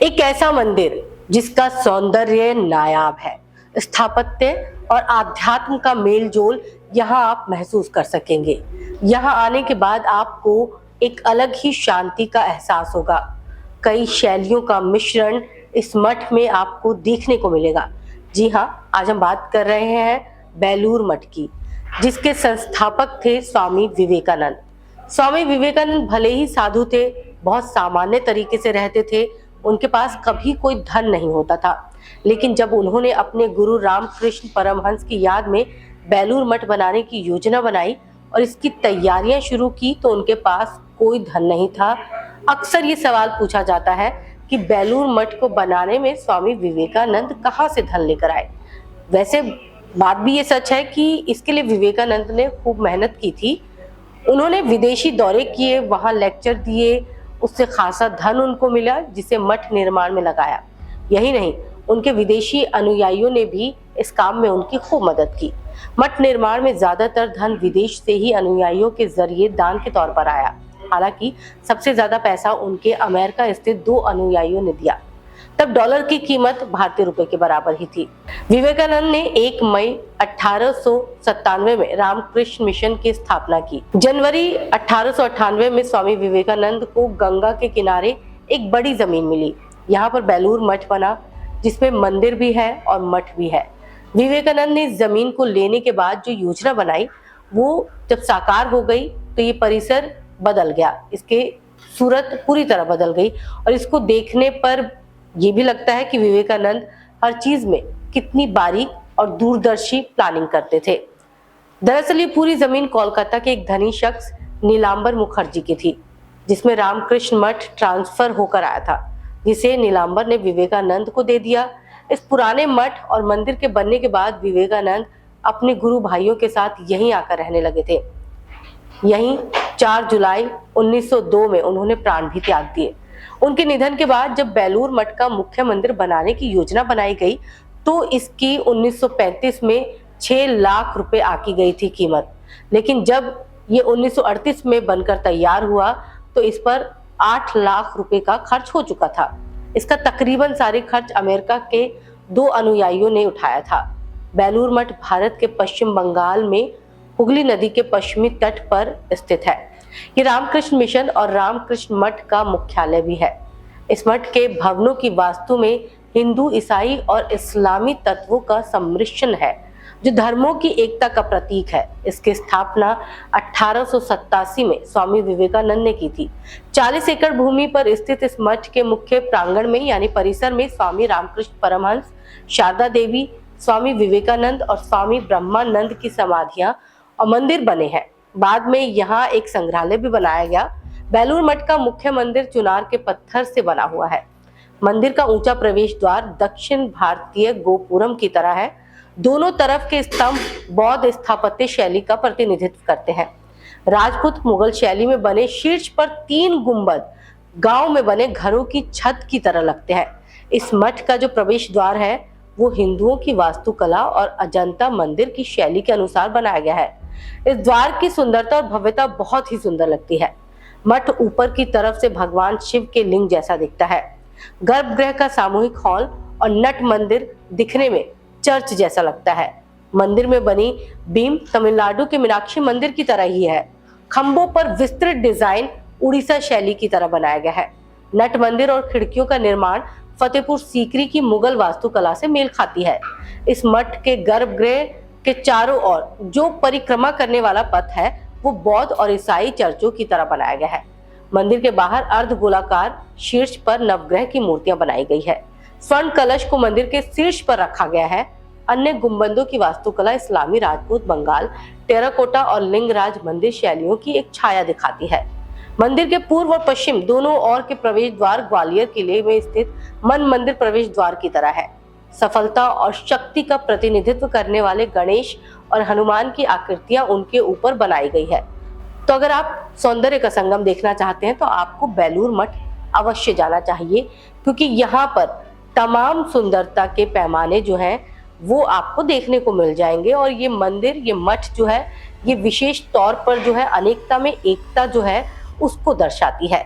एक ऐसा मंदिर जिसका सौंदर्य नायाब है, स्थापत्य और आध्यात्म का मेलजोल यहाँ आप महसूस कर सकेंगे। यहाँ आने के बाद आपको एक अलग ही शांति का एहसास होगा। कई शैलियों का मिश्रण इस मठ में आपको देखने को मिलेगा। जी हाँ, आज हम बात कर रहे हैं बेलूर मठ की, जिसके संस्थापक थे स्वामी विवेकानंद। स्वामी विवेकानंद भले ही साधु थे, बहुत सामान्य तरीके से रहते थे, उनके पास कभी कोई धन नहीं होता था, लेकिन जब उन्होंने अपने गुरु रामकृष्ण परमहंस की याद में बेलूर मठ बनाने की योजना बनाई और इसकी तैयारियां शुरू की तो उनके पास कोई धन नहीं था। अक्सर ये सवाल पूछा जाता है कि बेलूर मठ को बनाने में स्वामी विवेकानंद कहाँ से धन लेकर आए। वैसे बात भी ये सच है कि इसके लिए विवेकानंद ने खूब मेहनत की थी। उन्होंने विदेशी दौरे किए, वहां लेक्चर दिए, उससे खासा धन उनको मिला जिसे मठ निर्माण में लगाया। यही नहीं, उनके विदेशी अनुयायियों ने भी इस काम में उनकी खूब मदद की। मठ निर्माण में ज्यादातर धन विदेश से ही अनुयायियों के जरिए दान के तौर पर आया। हालांकि सबसे ज्यादा पैसा उनके अमेरिका स्थित 2 अनुयायियों ने दिया। तब डॉलर की कीमत भारतीय रुपए के बराबर ही थी। विवेकानंद ने 1 मई 1897 में रामकृष्ण मिशन की स्थापना की। जनवरी 1898 में स्वामी विवेकानंद को गंगा के किनारे एक बड़ी जमीन मिली। यहाँ पर बेलूर मठ बना, जिसमें मंदिर भी है और मठ भी है। विवेकानंद ने इस जमीन को लेने के बाद जो योजना बनाई, वो जब साकार हो गई तो ये परिसर बदल गया, इसके सूरत पूरी तरह बदल गई और इसको देखने पर ये भी लगता है कि विवेकानंद हर चीज में कितनी बारीक और दूरदर्शी प्लानिंग करते थे। दरअसल ये पूरी जमीन कोलकाता के एक धनी शख्स नीलांबर मुखर्जी की थी, जिसमें रामकृष्ण मठ ट्रांसफर होकर आया था, जिसे नीलांबर ने विवेकानंद को दे दिया। इस पुराने मठ और मंदिर के बनने के बाद विवेकानंद अपने गुरु भाइयों के साथ यहीं आकर रहने लगे थे। यहीं 4 जुलाई 1902 में उन्होंने प्राण भी त्याग दिए। उनके निधन के बाद जब बेलूर मठ का मुख्य मंदिर बनाने की योजना बनाई गई तो इसकी 1935 में 6 लाख रुपए आकी गई थी कीमत, लेकिन जब ये 1938 में बनकर तैयार हुआ तो इस पर 8 लाख रुपए का खर्च हो चुका था। इसका तकरीबन सारे खर्च अमेरिका के 2 अनुयायियों ने उठाया था। बेलूर मठ भारत के पश्चिम बंगाल में हुगली नदी के पश्चिमी तट पर स्थित है। ये रामकृष्ण मिशन और रामकृष्ण मठ का मुख्यालय भी है। इस मठ के भवनों की वास्तु में हिंदू, ईसाई और इस्लामी तत्वों का सम्मिश्रण है, जो धर्मों की एकता का प्रतीक है। इसकी स्थापना 1887 में स्वामी विवेकानंद ने की थी। 40 एकड़ भूमि पर स्थित इस मठ के मुख्य प्रांगण में यानी परिसर में स्वामी रामकृष्ण परमहंस, शारदा देवी, स्वामी विवेकानंद और स्वामी ब्रह्मानंद की समाधियां और मंदिर बने हैं। बाद में यहाँ एक संग्रहालय भी बनाया गया। बेलूर मठ का मुख्य मंदिर चुनार के पत्थर से बना हुआ है। मंदिर का ऊंचा प्रवेश द्वार दक्षिण भारतीय गोपुरम की तरह है। दोनों तरफ के स्तंभ बौद्ध स्थापत्य शैली का प्रतिनिधित्व करते हैं। राजपूत मुगल शैली में बने शीर्ष पर 3 गुंबद गांव में बने घरों की छत की तरह लगते हैं। इस मठ का जो प्रवेश द्वार है वो हिंदुओं की वास्तुकला और अजंता मंदिर की शैली के अनुसार बनाया गया है। इस द्वार की सुंदरता और भव्यता बहुत ही सुंदर लगती है। मठ ऊपर की तरफ से भगवान शिव के लिंग जैसा दिखता है। गर्भगृह का सामूहिक हॉल और नट मंदिर दिखने में चर्च जैसा लगता है। मंदिर में बनी बीम तमिलनाडु के मीनाक्षी मंदिर की तरह ही है। खंभों पर विस्तृत डिजाइन उड़ीसा शैली की तरह बनाया गया है। नट मंदिर और खिड़कियों का निर्माण फतेहपुर सीकरी की मुगल वास्तुकला से मेल खाती है। इस मठ के गर्भगृह के चारों ओर जो परिक्रमा करने वाला पथ है वो बौद्ध और ईसाई चर्चों की तरह बनाया गया है। मंदिर के बाहर अर्ध गोलाकार शीर्ष पर नवग्रह की मूर्तियां बनाई गई है। स्वर्ण कलश को मंदिर के शीर्ष पर रखा गया है। अन्य गुंबदों की वास्तुकला इस्लामी, राजपूत, बंगाल, टेराकोटा और लिंगराज मंदिर शैलियों की एक छाया दिखाती है। मंदिर के पूर्व और पश्चिम दोनों ओर के प्रवेश द्वार ग्वालियर किले में स्थित मन मंदिर प्रवेश द्वार की तरह है। सफलता और शक्ति का प्रतिनिधित्व करने वाले गणेश और हनुमान की आकृतियां उनके ऊपर बनाई गई है। तो अगर आप सौंदर्य का संगम देखना चाहते हैं तो आपको बेलूर मठ अवश्य जाना चाहिए, क्योंकि यहाँ पर तमाम सुंदरता के पैमाने जो हैं वो आपको देखने को मिल जाएंगे। और ये मंदिर, ये मठ जो है, ये विशेष तौर पर जो है अनेकता में एकता जो है उसको दर्शाती है।